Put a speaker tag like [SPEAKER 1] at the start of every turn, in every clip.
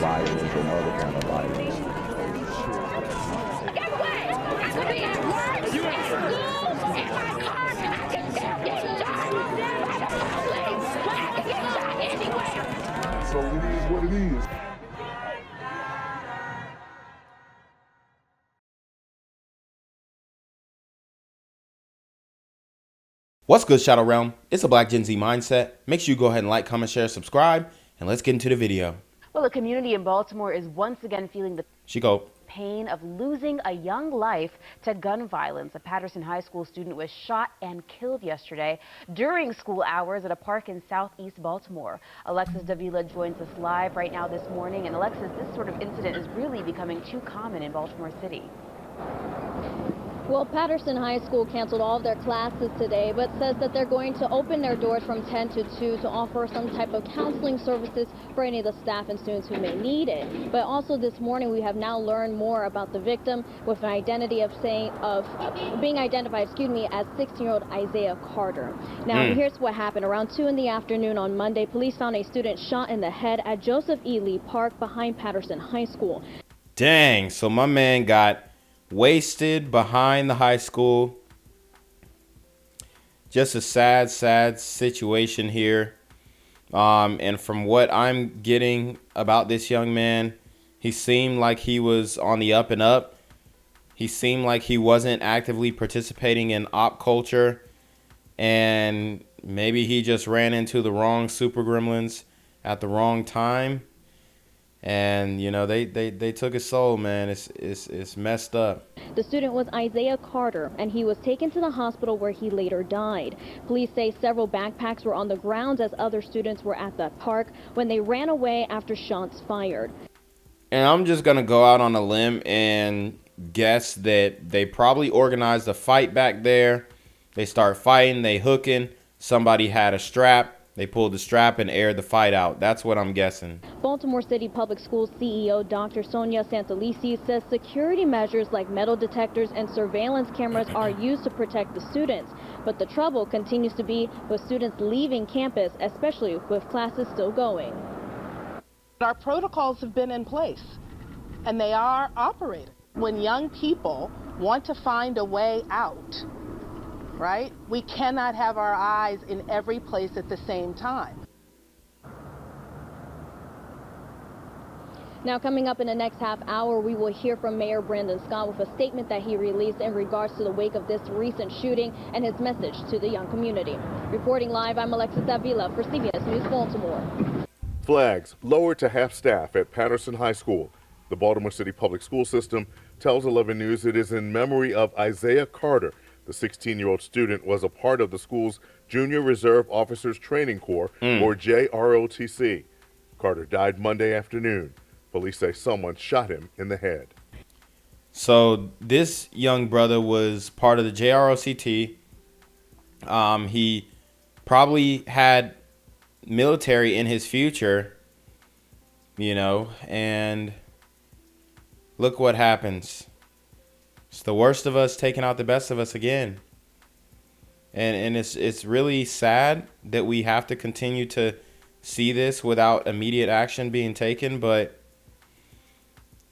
[SPEAKER 1] violence and other kind of violence.
[SPEAKER 2] Get away! I could be at work, at school, in my car, I can still get shot by the police. I can get shot anywhere.
[SPEAKER 3] So it is what it is.
[SPEAKER 4] What's good, Shadow Realm? It's a Black Gen Z Mindset. Make sure you go ahead and like, comment, share, subscribe, and let's get into the video.
[SPEAKER 5] Well, a community in Baltimore is once again feeling the pain of losing a young life to gun violence. A Patterson High School student was shot and killed yesterday during school hours at a park in southeast Baltimore. Alexis Davila joins us live right now this morning. And Alexis, this sort of incident is really becoming too common in Baltimore City.
[SPEAKER 6] Well, Patterson High School canceled all of their classes today, but says that they're going to open their doors from 10 to 2 to offer some type of counseling services for any of the staff and students who may need it. But also this morning, we have now learned more about the victim with an identity of being identified, as 16-year-old Izaiah Carter. Now, here's what happened. Around 2 in the afternoon on Monday, police found a student shot in the head at Joseph E. Lee Park behind Patterson High School.
[SPEAKER 4] Dang, so my man got wasted behind the high school. Just a sad situation here. And from what I'm getting about this young man, he seemed like he was on the up and up. He seemed like he wasn't actively participating in op culture. And maybe he just ran into the wrong super gremlins at the wrong time. And, you know, they took his soul, man. It's messed up.
[SPEAKER 6] The student was Izaiah Carter, and he was taken to the hospital where he later died. Police say several backpacks were on the grounds as other students were at the park when they ran away after shots fired.
[SPEAKER 4] And I'm just going to go out on a limb and guess that they probably organized a fight back there. They start fighting, they hooking. Somebody had a strap. They pulled the strap and aired the fight out. That's what I'm guessing.
[SPEAKER 6] Baltimore City Public Schools CEO Dr. Sonia Santalici says security measures like metal detectors and surveillance cameras are used to protect the students. But the trouble continues to be with students leaving campus, especially with classes still going.
[SPEAKER 7] Our protocols have been in place, and they are operating. When young people want to find a way out, right? We cannot have our eyes in every place at the same time.
[SPEAKER 6] Now, coming up in the next half hour, we will hear from Mayor Brandon Scott with a statement that he released in regards to the wake of this recent shooting and his message to the young community. Reporting live, I'm Alexis Davila for CBS News Baltimore.
[SPEAKER 3] Flags lowered to half staff at Patterson High School. The Baltimore City Public School System tells 11 News it is in memory of Izaiah Carter. The 16-year-old student was a part of the school's Junior Reserve Officers Training Corps, or JROTC. Carter died Monday afternoon. Police say someone shot him in the head.
[SPEAKER 4] So this young brother was part of the JROTC. He probably had military in his future, you know, and look what happens. It's the worst of us taking out the best of us again. And it's really sad that we have to continue to see this without immediate action being taken, but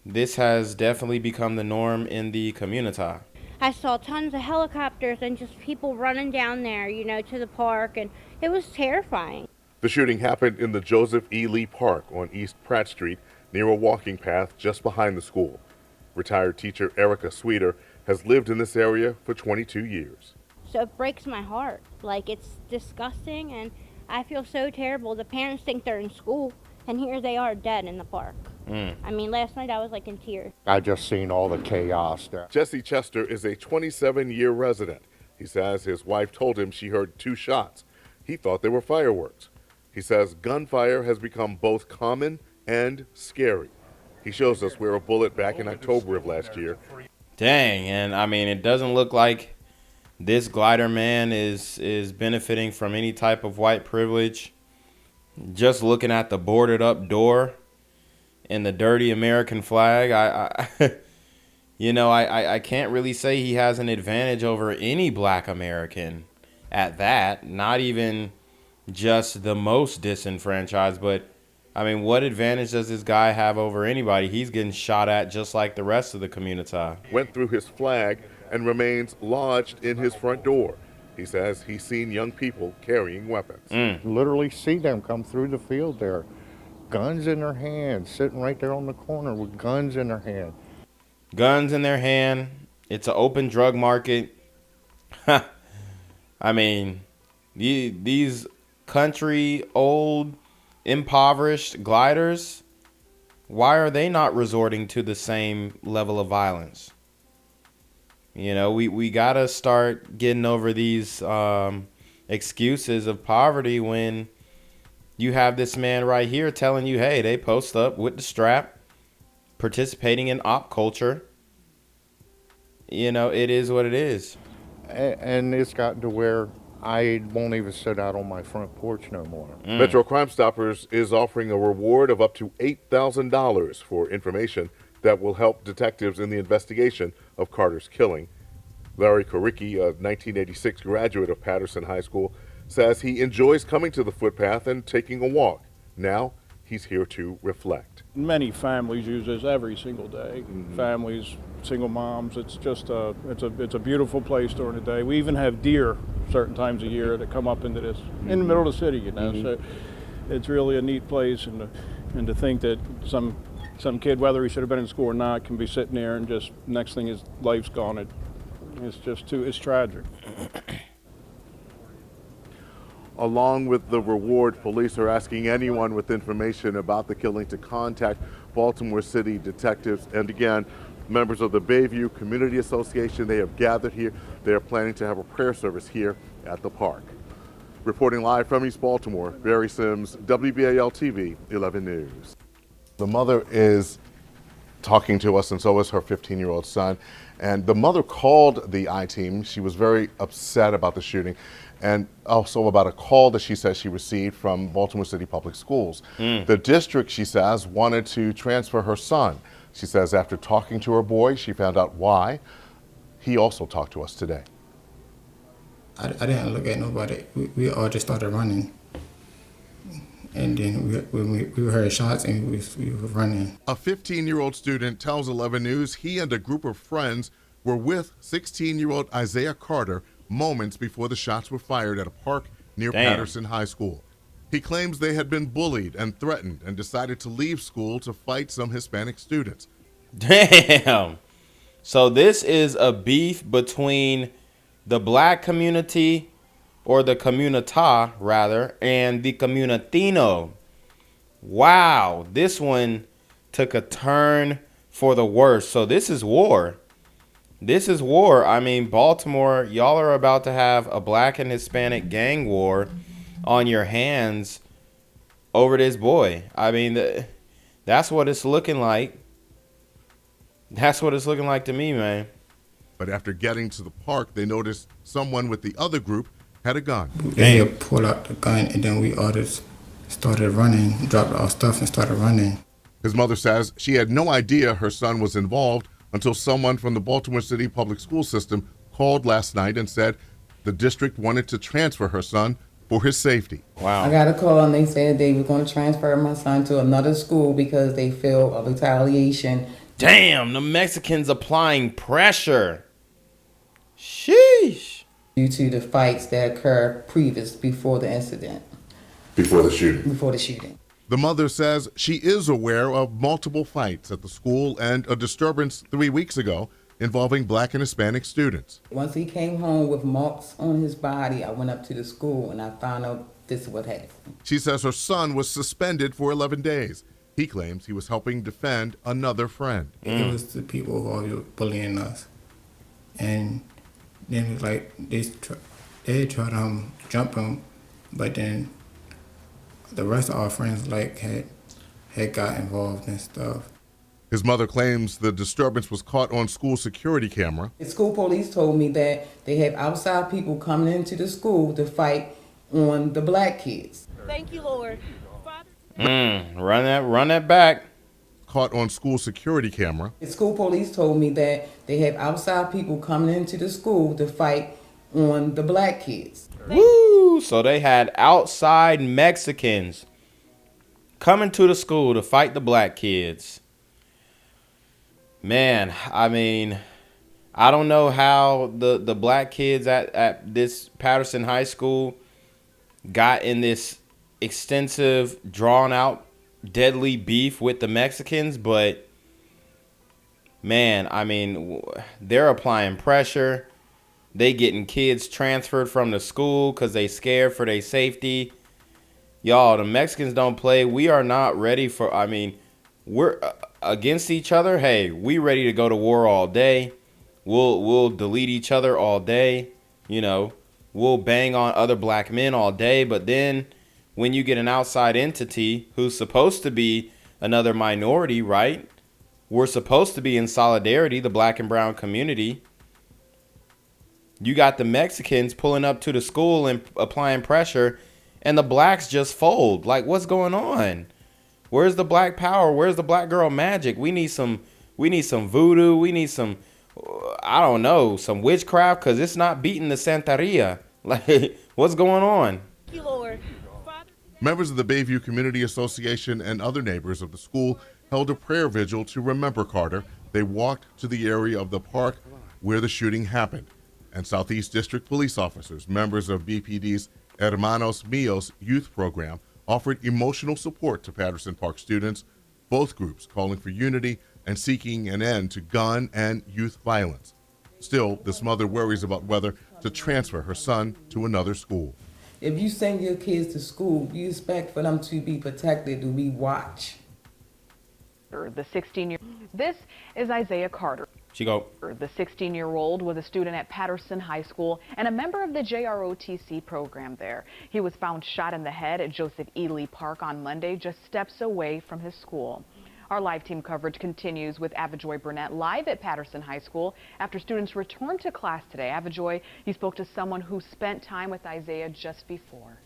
[SPEAKER 4] this has definitely become the norm in the community.
[SPEAKER 8] I saw tons of helicopters and just people running down there, you know, to the park, and it was terrifying.
[SPEAKER 3] The shooting happened in the Joseph E. Lee Park on East Pratt Street near a walking path just behind the school. Retired teacher Erica Sweeter has lived in this area for 22 years.
[SPEAKER 8] So it breaks my heart. Like, it's disgusting, and I feel so terrible. The parents think they're in school, and here they are dead in the park. I mean, last night I was like in tears.
[SPEAKER 9] I just seen all the chaos there.
[SPEAKER 3] Jesse Chester is a 27-year resident. He says his wife told him she heard 2 shots. He thought they were fireworks. He says gunfire has become both common and scary. He shows us where a bullet back in October of last year.
[SPEAKER 4] Dang, and I mean, it doesn't look like this glider man is benefiting from any type of white privilege. Just looking at the boarded up door and the dirty American flag, I can't really say he has an advantage over any black American at that. Not even just the most disenfranchised, but I mean, what advantage does this guy have over anybody? He's getting shot at just like the rest of the community.
[SPEAKER 3] Went through his flag and remains lodged in his front door. He says he's seen young people carrying weapons.
[SPEAKER 9] Literally see them come through the field there, guns in their hand, sitting right there on the corner with guns in their hand.
[SPEAKER 4] Guns in their hand. It's an open drug market. I mean, these country old impoverished gliders, why are they not resorting to the same level of violence? You know, we gotta start getting over these excuses of poverty when you have this man right here telling you, hey, they post up with the strap, participating in op culture. You know, it is what it is.
[SPEAKER 9] And it's gotten to where I won't even sit out on my front porch no more.
[SPEAKER 3] Metro Crime Stoppers is offering a reward of up to $8,000 for information that will help detectives in the investigation of Carter's killing. Larry Koricki, a 1986 graduate of Patterson High School, says he enjoys coming to the footpath and taking a walk. Now, he's here to reflect.
[SPEAKER 10] Many families use this every single day. Families, single moms. It's just it's a beautiful place during the day. We even have deer certain times a year that come up into this in the middle of the city. You know, so it's really a neat place, and to think that some kid, whether he should have been in school or not, can be sitting there and just next thing his life's gone. It's just it's tragic.
[SPEAKER 3] Along with the reward, police are asking anyone with information about the killing to contact Baltimore City detectives. And again, members of the Bayview Community Association, they have gathered here. They are planning to have a prayer service here at the park. Reporting live from East Baltimore, Barry Sims, WBAL-TV 11 News. The mother is talking to us, and so is her 15-year-old son. And the mother called the I-Team. She was very upset about the shooting, and also about a call that she says she received from Baltimore City Public Schools. The district, she says, wanted to transfer her son. She says after talking to her boy, she found out why. He also talked to us today.
[SPEAKER 11] I didn't look at nobody. We all just started running. And then we heard shots and we were running.
[SPEAKER 3] A 15-year-old student tells 11 News he and a group of friends were with 16-year-old Izaiah Carter moments before the shots were fired at a park near Patterson High School. He claims they had been bullied and threatened and decided to leave school to fight some Hispanic students.
[SPEAKER 4] Damn. So this is a beef between the black community, or the comunita rather, and the comunitino. Wow, this one took a turn for the worse. So this is war. This is war. I mean, Baltimore, y'all are about to have a black and Hispanic gang war on your hands over this boy. I mean, that's what it's looking like. That's what it's looking like to me, man.
[SPEAKER 3] But after getting to the park, they noticed someone with the other group had a gun.
[SPEAKER 11] They pulled out the gun, and then we all just started running, dropped our stuff and started running.
[SPEAKER 3] His mother says she had no idea her son was involved until someone from the Baltimore City Public School System called last night and said the district wanted to transfer her son for his safety.
[SPEAKER 4] Wow.
[SPEAKER 12] I got a call and they said they were going to transfer my son to another school because they feel a retaliation.
[SPEAKER 4] Damn, the Mexicans applying pressure. Sheesh.
[SPEAKER 12] Due to the fights that occurred before the incident.
[SPEAKER 3] Before the shooting.
[SPEAKER 12] Before the shooting.
[SPEAKER 3] The mother says she is aware of multiple fights at the school and a disturbance 3 weeks ago involving black and Hispanic students.
[SPEAKER 12] Once he came home with marks on his body, I went up to the school and I found out this is what happened.
[SPEAKER 3] She says her son was suspended for 11 days. He claims he was helping defend another friend.
[SPEAKER 11] It was the people who were bullying us. And then it was like they tried to jump him, but then the rest of our friends had got involved and stuff.
[SPEAKER 3] His mother claims the disturbance was caught on school security camera.
[SPEAKER 12] The school police told me that they have outside people coming into the school to fight on the black kids.
[SPEAKER 13] Thank you, Lord.
[SPEAKER 4] Run that back.
[SPEAKER 3] Caught on school security camera.
[SPEAKER 12] The school police told me that they have outside people coming into the school to fight on the black kids.
[SPEAKER 4] Woo! So they had outside Mexicans coming to the school to fight the black kids. Man, I mean, I don't know how the black kids at this Patterson High School got in this extensive, drawn-out, deadly beef with the Mexicans, but man, I mean, they're applying pressure. They getting kids transferred from the school because they scared for their safety. Y'all, the Mexicans don't play. We are not ready for, I mean, we're against each other. Hey, we ready to go to war all day. We'll delete each other all day. You know, we'll bang on other black men all day. But then when you get an outside entity who's supposed to be another minority, right? We're supposed to be in solidarity, the black and brown community. You got the Mexicans pulling up to the school and applying pressure, and the blacks just fold. Like, what's going on? Where's the black power? Where's the black girl magic? We need some voodoo. We need some, I don't know, some witchcraft, because it's not beating the Santeria. Like, what's going on?
[SPEAKER 2] Thank you, Lord.
[SPEAKER 3] Members of the Bayview Community Association and other neighbors of the school held a prayer vigil to remember Carter. They walked to the area of the park where the shooting happened. And Southeast District police officers, members of BPD's Hermanos Míos youth program, offered emotional support to Patterson Park students, both groups calling for unity and seeking an end to gun and youth violence. Still, this mother worries about whether to transfer her son to another school.
[SPEAKER 12] If you send your kids to school, you expect for them to be protected, to be watched.
[SPEAKER 13] The 16-year. This is Izaiah Carter.
[SPEAKER 4] She go.
[SPEAKER 13] The 16-year-old was a student at Patterson High School and a member of the JROTC program there. He was found shot in the head at Joseph E. Lee Park on Monday, just steps away from his school. Our live team coverage continues with Avajoy Burnett live at Patterson High School after students returned to class today. Avajoy, you spoke to someone who spent time with Izaiah just before.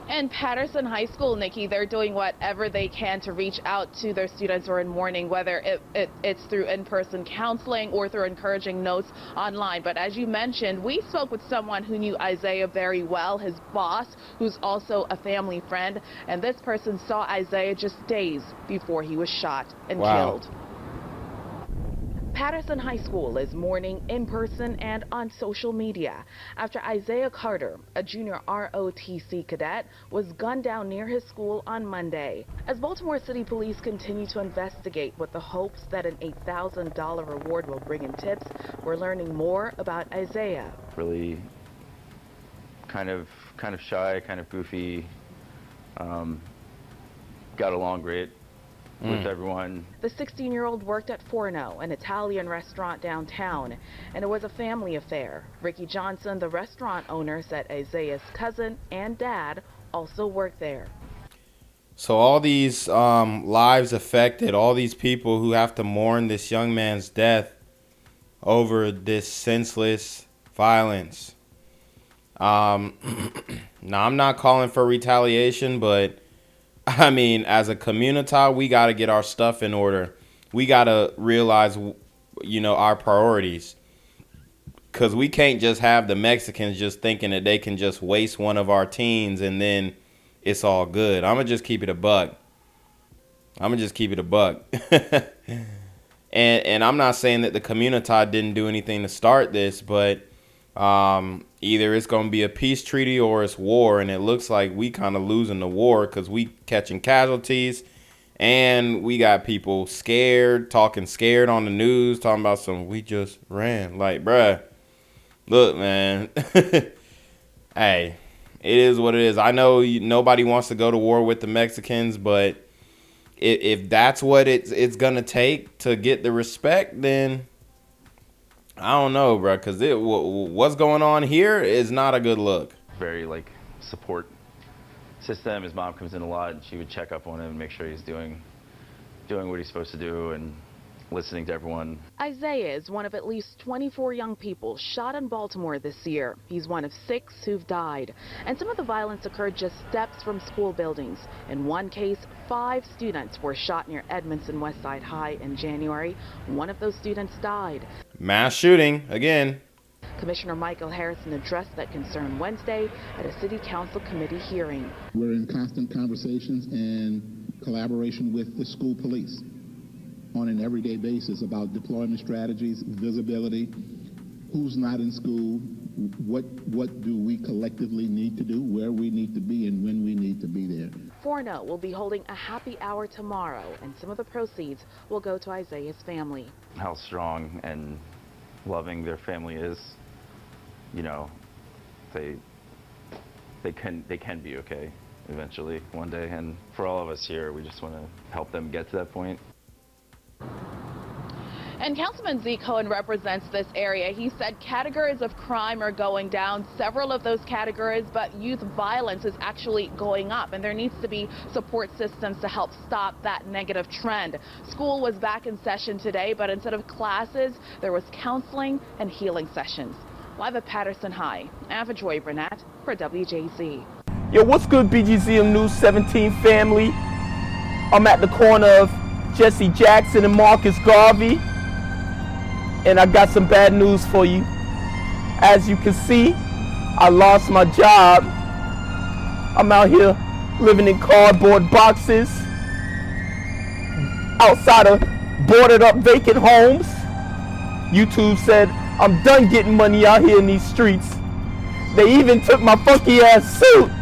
[SPEAKER 7] And Patterson High School, Nikki, they're doing whatever they can to reach out to their students who are in mourning, whether it's through in-person counseling or through encouraging notes online. But as you mentioned, we spoke with someone who knew Izaiah very well, his boss, who's also a family friend. And this person saw Izaiah just days before he was shot and killed. Patterson High School is mourning in person and on social media after Izaiah Carter, a junior ROTC cadet, was gunned down near his school on Monday. As Baltimore City Police continue to investigate with the hopes that an $8,000 reward will bring in tips, we're learning more about Izaiah.
[SPEAKER 1] Really kind of shy, kind of goofy, got along great with everyone.
[SPEAKER 7] The 16-year-old worked at Forno, an Italian restaurant downtown, and it was a family affair. Ricky Johnson, the restaurant owner, said Izaiah's cousin and dad also worked there.
[SPEAKER 4] So all these lives affected, all these people who have to mourn this young man's death over this senseless violence. Now, I'm not calling for retaliation, but I mean, as a community, we got to get our stuff in order. We got to realize, you know, our priorities. Because we can't just have the Mexicans just thinking that they can just waste one of our teens and then it's all good. I'm going to just keep it a buck. And I'm not saying that the community didn't do anything to start this, but either it's going to be a peace treaty or it's war, and it looks like we kind of losing the war because we catching casualties, and we got people scared, talking scared on the news, talking about some we just ran. Like, bruh, look, man, hey, it is what it is. I know nobody wants to go to war with the Mexicans, but if that's what it's going to take to get the respect, then I don't know, bro, because what's going on here is not a good look.
[SPEAKER 1] Very, support system. His mom comes in a lot, and she would check up on him and make sure he's doing what he's supposed to do and listening to everyone.
[SPEAKER 7] Izaiah is one of at least 24 young people shot in Baltimore this year. He's one of 6 who've died. And some of the violence occurred just steps from school buildings. In one case, 5 students were shot near Edmondson Westside High in January. One of those students died.
[SPEAKER 4] Mass shooting, again.
[SPEAKER 14] Commissioner Michael Harrison addressed that concern Wednesday at a City Council committee hearing.
[SPEAKER 15] We're in constant conversations and collaboration with the school police on an everyday basis about deployment strategies, visibility, who's not in school, what do we collectively need to do, where we need to be, and when we need to be there.
[SPEAKER 14] Forno will be holding a happy hour tomorrow, and some of the proceeds will go to Izaiah's family.
[SPEAKER 1] How strong and loving their family is, you know, they can be okay eventually one day. And for all of us here, we just want to help them get to that point.
[SPEAKER 14] And Councilman Z. Cohen represents this area. He said categories of crime are going down, several of those categories, but youth violence is actually going up, and there needs to be support systems to help stop that negative trend. School was back in session today, but instead of classes, there was counseling and healing sessions. Live at Patterson High, Ava Joy Burnett for WJZ.
[SPEAKER 16] Yo, what's good, BGZM News 17 family? I'm at the corner of Jesse Jackson and Marcus Garvey, and I got some bad news for you. As you can see, I lost my job. I'm out here living in cardboard boxes outside of boarded up vacant homes. YouTube said I'm done getting money out here in these streets. They even took my funky ass suit.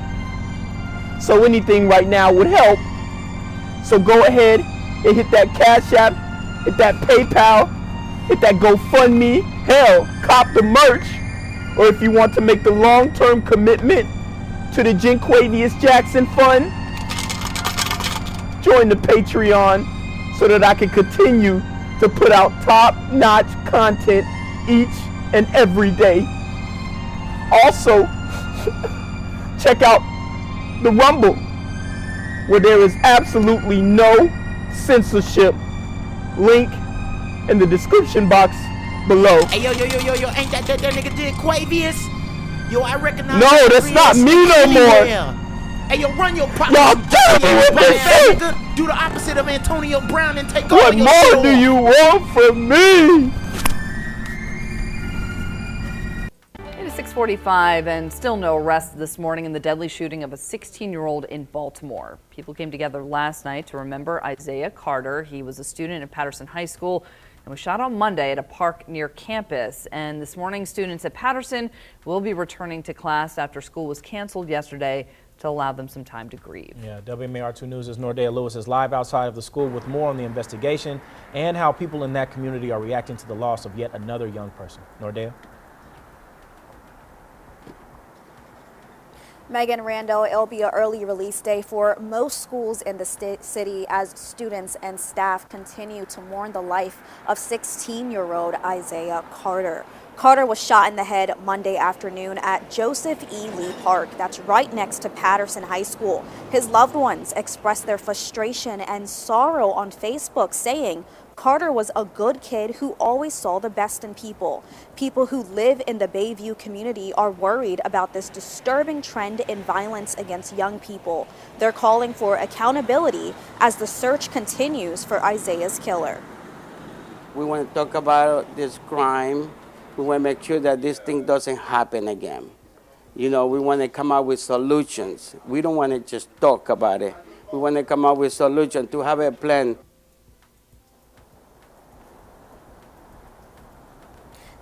[SPEAKER 16] So anything right now would help. So go ahead and hit that Cash App, hit that PayPal, hit that GoFundMe, hell, cop the merch. Or if you want to make the long-term commitment to the Jinquavius Jackson Fund, join the Patreon so that I can continue to put out top-notch content each and every day. Also, check out the Rumble, where there is absolutely no censorship. Link in the description box below.
[SPEAKER 17] Hey, yo, ain't that nigga Jinquavius? Yo, I recognize.
[SPEAKER 16] No, that's not me no more.
[SPEAKER 17] Hey, yo, run your property.
[SPEAKER 16] Y'all tell me what they say.
[SPEAKER 17] Do the opposite of Antonio Brown and take
[SPEAKER 16] What
[SPEAKER 17] all your
[SPEAKER 16] more do you want from me?
[SPEAKER 18] It is 6:45 and still no arrests this morning in the deadly shooting of a 16-year-old in Baltimore. People came together last night to remember Izaiah Carter. He was a student at Patterson High School and was shot on Monday at a park near campus. And this morning, students at Patterson will be returning to class after school was canceled yesterday to allow them some time to grieve.
[SPEAKER 19] Yeah, WMAR2 News' Nordea Lewis is live outside of the school with more on the investigation and how people in that community are reacting to the loss of yet another young person. Nordea?
[SPEAKER 20] Megan Randall, it'll be an early release day for most schools in the city as students and staff continue to mourn the life of 16-year-old Izaiah Carter. Carter was shot in the head Monday afternoon at Joseph E. Lee Park. That's right next to Patterson High School. His loved ones expressed their frustration and sorrow on Facebook, saying Carter was a good kid who always saw the best in people. People who live in the Bayview community are worried about this disturbing trend in violence against young people. They're calling for accountability as the search continues for Izaiah's killer.
[SPEAKER 21] We want to talk about this crime. We want to make sure that this thing doesn't happen again. You know, we want to come up with solutions. We don't want to just talk about it. We want to come up with solutions, to have a plan.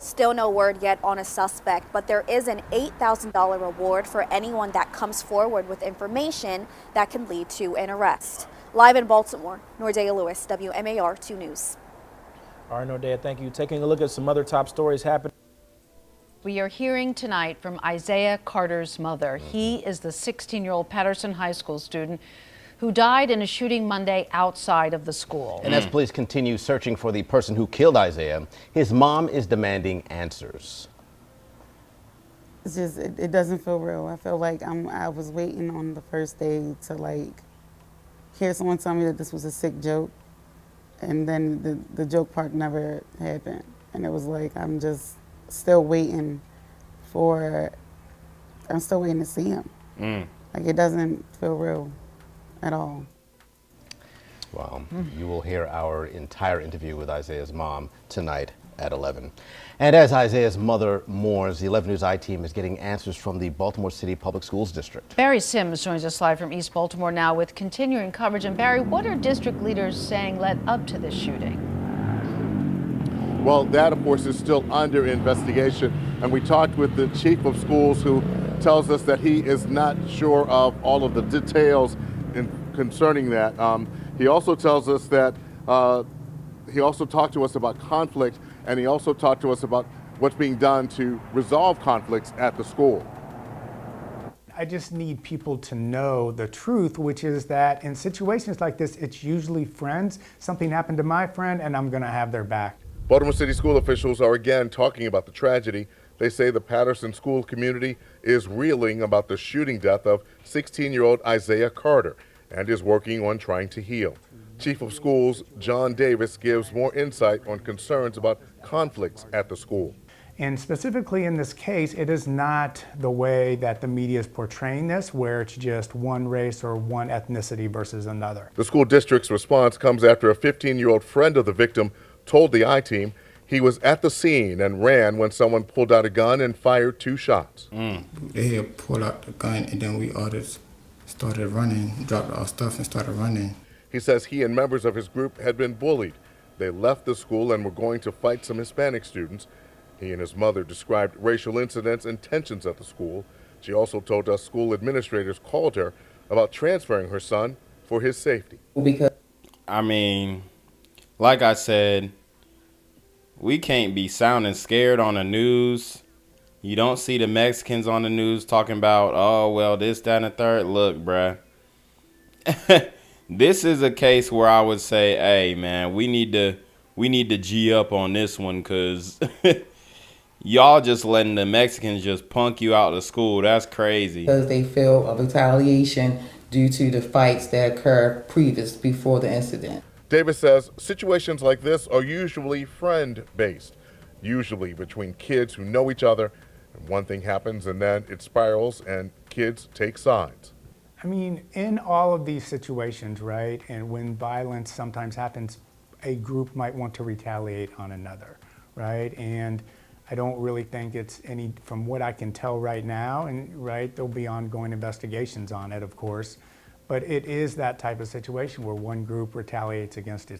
[SPEAKER 20] Still no word yet on a suspect, but there is an $8,000 reward for anyone that comes forward with information that can lead to an arrest. Live in Baltimore, Nordea Lewis, WMAR 2 News.
[SPEAKER 19] All right, Nordea, thank you. Taking a look at some other top stories happening.
[SPEAKER 22] We are hearing tonight from Izaiah Carter's mother. He is the 16-year-old Patterson High School student who died in a shooting Monday outside of the school.
[SPEAKER 23] And as police continue searching for the person who killed Izaiah, his mom is demanding answers.
[SPEAKER 24] It's just, it doesn't feel real. I feel like I was waiting on the first day to like hear someone tell me that this was a sick joke, and then the joke part never happened. And it was like, I'm just still waiting I'm still waiting to see him. Like, it doesn't feel real at all.
[SPEAKER 23] Wow. You will hear our entire interview with Izaiah's mom tonight at 11. And as Isaiah's mother mourns, the 11 News I-Team is getting answers from the Baltimore City Public Schools District.
[SPEAKER 22] Barry Sims joins us live from East Baltimore now with continuing coverage. And Barry, what are district leaders saying led up to this shooting?
[SPEAKER 3] Well, that, of course, is still under investigation. And we talked with the chief of schools, who tells us that he is not sure of all of the details concerning that. He also tells us that he also talked to us about conflict, and he also talked to us about what's being done to resolve conflicts at the school.
[SPEAKER 5] I just need people to know the truth, which is that in situations like this, it's usually friends. Something happened to my friend, and I'm going to have their back.
[SPEAKER 3] Baltimore City school officials are again talking about the tragedy. They say the Patterson school community is reeling about the shooting death of 16-year-old Izaiah Carter and is working on trying to heal. Chief of Schools John Davis gives more insight on concerns about conflicts at the school.
[SPEAKER 5] And specifically in this case, it is not the way that the media is portraying this, where it's just one race or one ethnicity versus another.
[SPEAKER 3] The school district's response comes after a 15-year-old friend of the victim told the I-Team he was at the scene and ran when someone pulled out a gun and fired 2 shots.
[SPEAKER 11] They had pulled out the gun, and then we all just started running, dropped our stuff and started running.
[SPEAKER 3] He says he and members of his group had been bullied. They left the school and were going to fight some Hispanic students. He and his mother described racial incidents and tensions at the school. She also told us school administrators called her about transferring her son for his safety.
[SPEAKER 4] I mean, like I said, we can't be sounding scared on the news. You don't see the Mexicans on the news talking about, oh, well, this, that, and the third. Look, bruh. This is a case where I would say, hey, man, we need to G up on this one, because y'all just letting the Mexicans just punk you out of school. That's crazy.
[SPEAKER 12] Because they feel a retaliation due to the fights that occurred before the incident.
[SPEAKER 3] Davis says situations like this are usually friend-based, usually between kids who know each other, and one thing happens and then it spirals and kids take sides.
[SPEAKER 5] I mean, in all of these situations, right, and when violence sometimes happens, a group might want to retaliate on another, right? And I don't really think it's any, from what I can tell right now, and right, there'll be ongoing investigations on it, of course, but it is that type of situation where one group retaliates against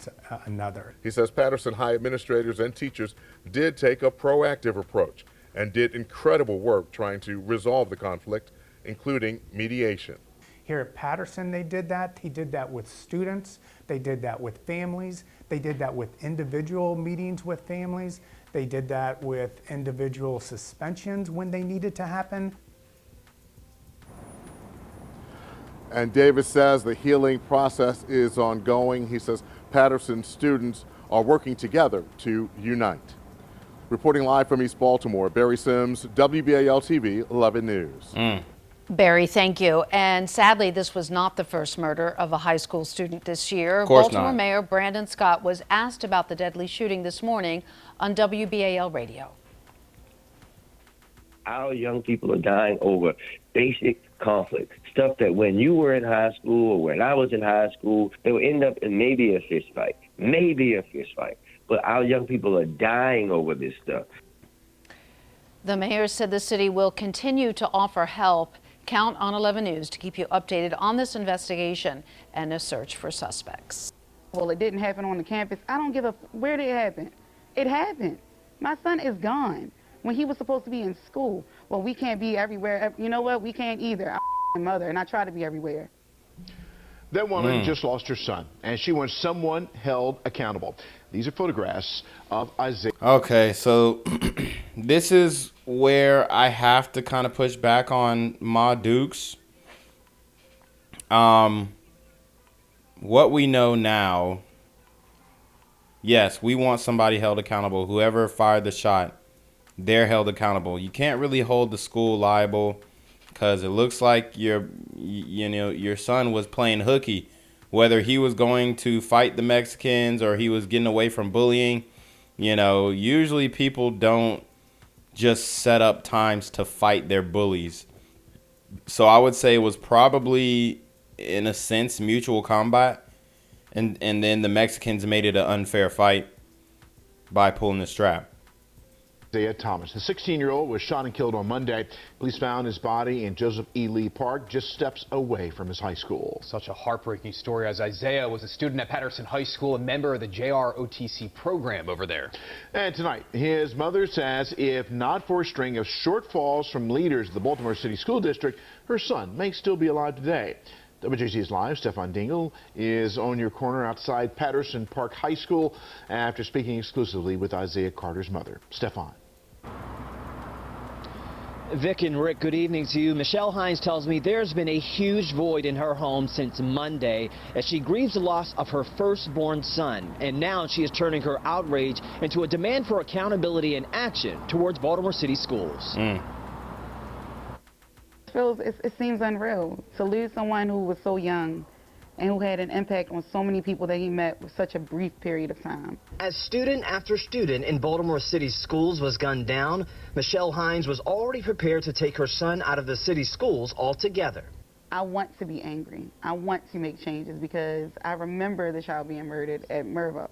[SPEAKER 5] another.
[SPEAKER 3] He says Patterson High administrators and teachers did take a proactive approach and did incredible work trying to resolve the conflict, including mediation.
[SPEAKER 5] Here at Patterson, they did that. He did that with students. They did that with families. They did that with individual meetings with families. They did that with individual suspensions when they needed to happen.
[SPEAKER 3] And Davis says the healing process is ongoing. He says Patterson students are working together to unite. Reporting live from East Baltimore, Barry Sims, WBAL-TV 11 News.
[SPEAKER 22] Barry, thank you. And sadly, this was not the first murder of a high school student this year.
[SPEAKER 4] Of course
[SPEAKER 22] Baltimore
[SPEAKER 4] not.
[SPEAKER 22] Mayor Brandon Scott was asked about the deadly shooting this morning on WBAL Radio.
[SPEAKER 6] Our young people are dying over basic conflict, stuff that when you were in high school or when I was in high school, they would end up in maybe a fist fight. But our young people are dying over this stuff.
[SPEAKER 22] The mayor said the city will continue to offer help. Count on 11 News to keep you updated on this investigation and a search for suspects.
[SPEAKER 8] Well, it didn't happen on the campus. I don't give a where did it happen. It happened. My son is gone when he was supposed to be in school. Well, we can't be everywhere. You know what? We can't either. I'm my mother, and I try to be everywhere.
[SPEAKER 9] That woman just lost her son, and she wants someone held accountable. These are photographs of Izaiah.
[SPEAKER 4] Okay, so this is where I have to kind of push back on Ma Dukes. What we know now, yes, we want somebody held accountable. Whoever fired the shot, they're held accountable. You can't really hold the school liable because it looks like your son was playing hooky. Whether he was going to fight the Mexicans or he was getting away from bullying, usually people don't just set up times to fight their bullies. So I would say it was probably, in a sense, mutual combat. And then the Mexicans made it an unfair fight. by pulling the strap.
[SPEAKER 9] Izaiah Thomas, the 16-year-old, was shot and killed on Monday. Police found his body in Joseph E. Lee Park, just steps away from his high school.
[SPEAKER 2] Such a heartbreaking story, as Izaiah was a student at Patterson High School, a member of the JROTC program over there. And tonight, his mother says if not for a string of shortfalls from leaders of the Baltimore City School District, her son may still be alive today. WJZ's Live, Stefan Dingle is on your corner outside Patterson Park High School after speaking exclusively with Izaiah Carter's mother. Stefan.
[SPEAKER 7] Vic and Rick, good evening to you. Michelle Hines tells me there's been a huge void in her home since Monday as she grieves the loss of her firstborn son. And now she is turning her outrage into a demand for accountability and action towards Baltimore City schools.
[SPEAKER 8] It seems unreal to lose someone who was so young and who had an impact on so many people that he met with such a brief period of time.
[SPEAKER 7] As student after student in Baltimore City schools was gunned down, Michelle Hines was already prepared to take her son out of the city schools altogether.
[SPEAKER 8] I want to be angry. I want to make changes because I remember the child being murdered at Mervo.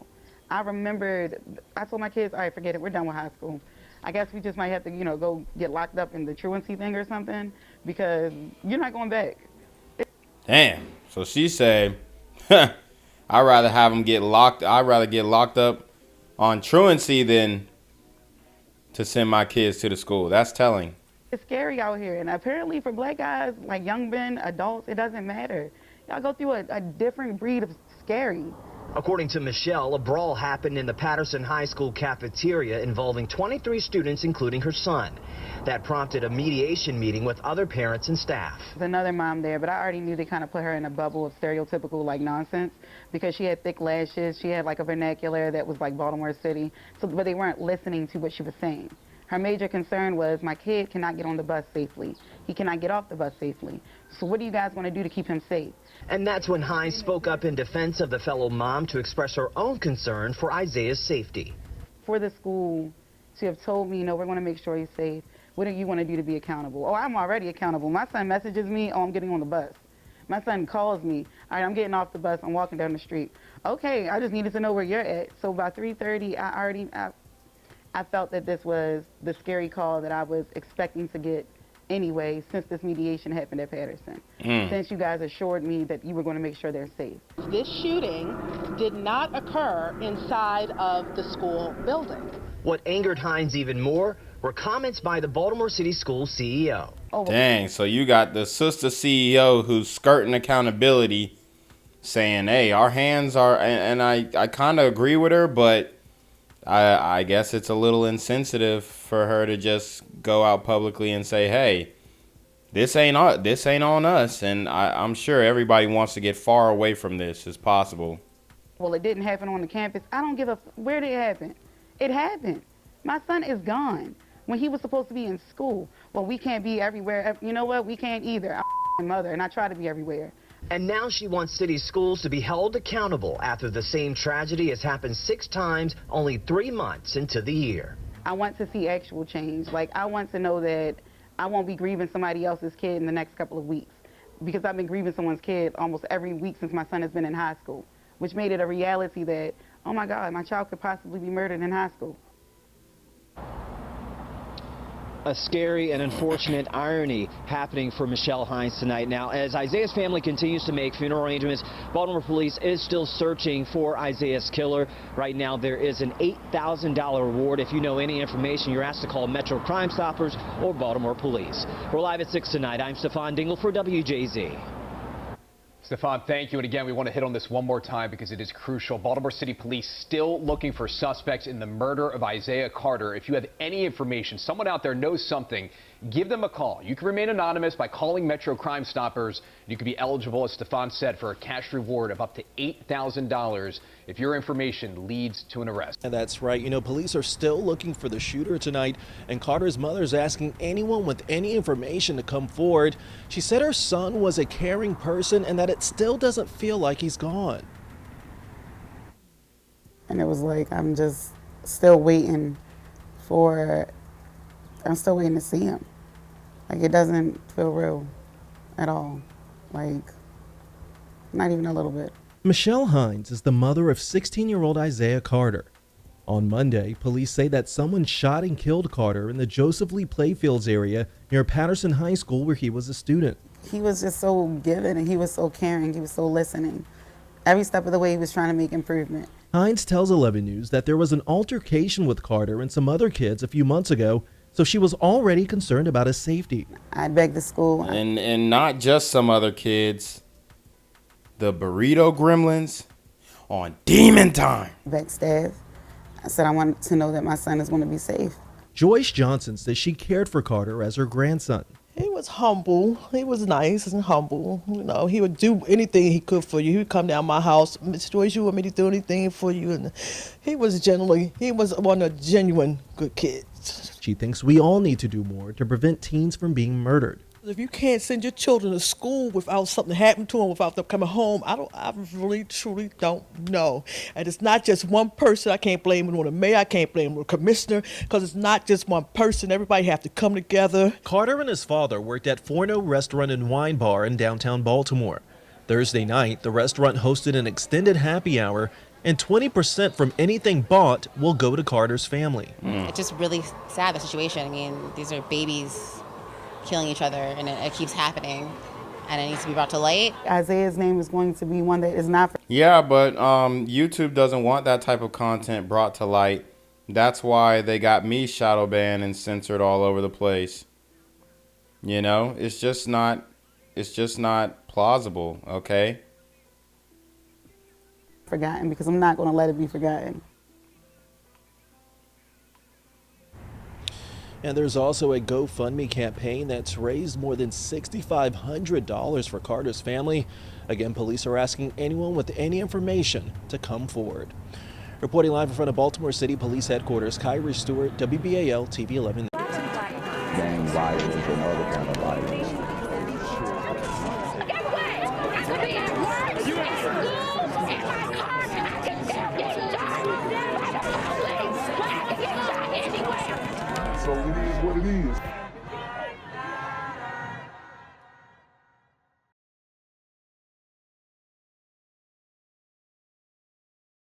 [SPEAKER 8] I told my kids, all right, forget it, we're done with high school. I guess we just might have to, go get locked up in the truancy thing or something because you're not going back.
[SPEAKER 4] Damn. So she said, I'd rather have him get locked. I'd rather get locked up on truancy than to send my kids to the school. That's telling.
[SPEAKER 8] It's scary out here. And apparently for black guys, like young men, adults, it doesn't matter. Y'all go through a different breed of scary.
[SPEAKER 7] According to Michelle, a brawl happened in the Patterson High School cafeteria involving 23 students, including her son. That prompted a mediation meeting with other parents and staff.
[SPEAKER 8] There's another mom there, but I already knew they kind of put her in a bubble of stereotypical like nonsense because she had thick lashes. She had like a vernacular that was like Baltimore City, but they weren't listening to what she was saying. Her major concern was my kid cannot get on the bus safely. He cannot get off the bus safely. So what do you guys want to do to keep him safe?
[SPEAKER 7] And that's when Hines spoke up in defense of the fellow mom to express her own concern for Izaiah's safety.
[SPEAKER 8] For the school to have told me, we're going to make sure he's safe. What do you want to do to be accountable? Oh, I'm already accountable. My son messages me, oh, I'm getting on the bus. My son calls me, all right, I'm getting off the bus, I'm walking down the street. Okay, I just needed to know where you're at. So by 3:30, I felt that this was the scary call that I was expecting to get anyway since this mediation happened at Patterson. Since you guys assured me that you were going to make sure they're safe.
[SPEAKER 10] This shooting did not occur inside of the school building.
[SPEAKER 7] What angered Hines even more were comments by the Baltimore City School CEO.
[SPEAKER 4] Dang, so you got the sister CEO who's skirting accountability saying, hey, our hands are, and I kind of agree with her, but I guess it's a little insensitive for her to just go out publicly and say, hey, this ain't on us. And I'm sure everybody wants to get far away from this as possible.
[SPEAKER 8] Well, it didn't happen on the campus. I don't give a where did it happen. It happened. My son is gone when he was supposed to be in school. Well, we can't be everywhere. You know what? We can't either. I'm my mother, and I try to be everywhere.
[SPEAKER 7] And now she wants city schools to be held accountable after the same tragedy has happened 6 times, only 3 months into the year.
[SPEAKER 8] I want to see actual change. Like, I want to know that I won't be grieving somebody else's kid in the next couple of weeks because I've been grieving someone's kid almost every week since my son has been in high school, which made it a reality that, oh my God, my child could possibly be murdered in high school.
[SPEAKER 7] A scary and unfortunate irony happening for Michelle Hines tonight. Now, as Izaiah's family continues to make funeral arrangements, Baltimore police is still searching for Izaiah's killer. Right now, there is an $8,000 reward. If you know any information, you're asked to call Metro Crime Stoppers or Baltimore Police. We're live at 6 tonight. I'm Stefan Dingle for WJZ.
[SPEAKER 2] Stefan, thank you. And again, we want to hit on this one more time because it is crucial. Baltimore City Police still looking for suspects in the murder of Izaiah Carter. If you have any information, someone out there knows something, give them a call. You can remain anonymous by calling Metro Crime Stoppers. You could be eligible, as Stefan said, for a cash reward of up to $8,000 if your information leads to an arrest.
[SPEAKER 13] And that's right. Police are still looking for the shooter tonight, and Carter's mother is asking anyone with any information to come forward. She said her son was a caring person and that it still doesn't feel like he's gone.
[SPEAKER 24] And it was like, I'm just still waiting to see him. Like, it doesn't feel real at all. Like, not even a little bit.
[SPEAKER 13] Michelle Hines is the mother of 16-year-old Izaiah Carter. On Monday, police say that someone shot and killed Carter in the Joseph Lee Playfields area near Patterson High School where he was a student.
[SPEAKER 24] He was just so giving and he was so caring. He was so listening. Every step of the way he was trying to make improvement.
[SPEAKER 13] Hines tells 11 News that there was an altercation with Carter and some other kids a few months ago, so she was already concerned about his safety.
[SPEAKER 24] I begged the school.
[SPEAKER 4] And not just some other kids. The Burrito Gremlins on demon time.
[SPEAKER 24] Begged staff. I said I wanted to know that my son is going to be safe.
[SPEAKER 13] Joyce Johnson says she cared for Carter as her grandson.
[SPEAKER 1] He was humble. He was nice and humble. You know, he would do anything he could for you. He would come down my house, Miss Joyce, you want me to do anything for you? And he was one of the genuine good kids.
[SPEAKER 13] She thinks we all need to do more to prevent teens from being murdered.
[SPEAKER 1] If you can't send your children to school without something happening to them, without them coming home, I really, truly don't know. And it's not just one person. I can't blame it on the mayor. I can't blame it on the commissioner, because it's not just one person. Everybody have to come together.
[SPEAKER 13] Carter and his father worked at Forno Restaurant and Wine Bar in downtown Baltimore. Thursday night, the restaurant hosted an extended happy hour, and 20% from anything bought will go to Carter's family.
[SPEAKER 14] It's just really sad, the situation. I mean, these are babies killing each other, and it keeps happening, and it needs to be brought to light.
[SPEAKER 24] Izaiah's name is going to be one that is not for...
[SPEAKER 4] Yeah, but YouTube doesn't want that type of content brought to light. That's why they got me shadow banned and censored all over the place. You know, it's just not plausible, okay?
[SPEAKER 24] Forgotten, because I'm not going to let it be forgotten.
[SPEAKER 13] And there's also a GoFundMe campaign that's raised more than $6,500 for Carter's family. Again, police are asking anyone with any information to come forward. Reporting live in front of Baltimore City Police Headquarters, Kyrie Stewart, WBAL TV 11.
[SPEAKER 15] Gang violence and other kind of violence. So it is what it is.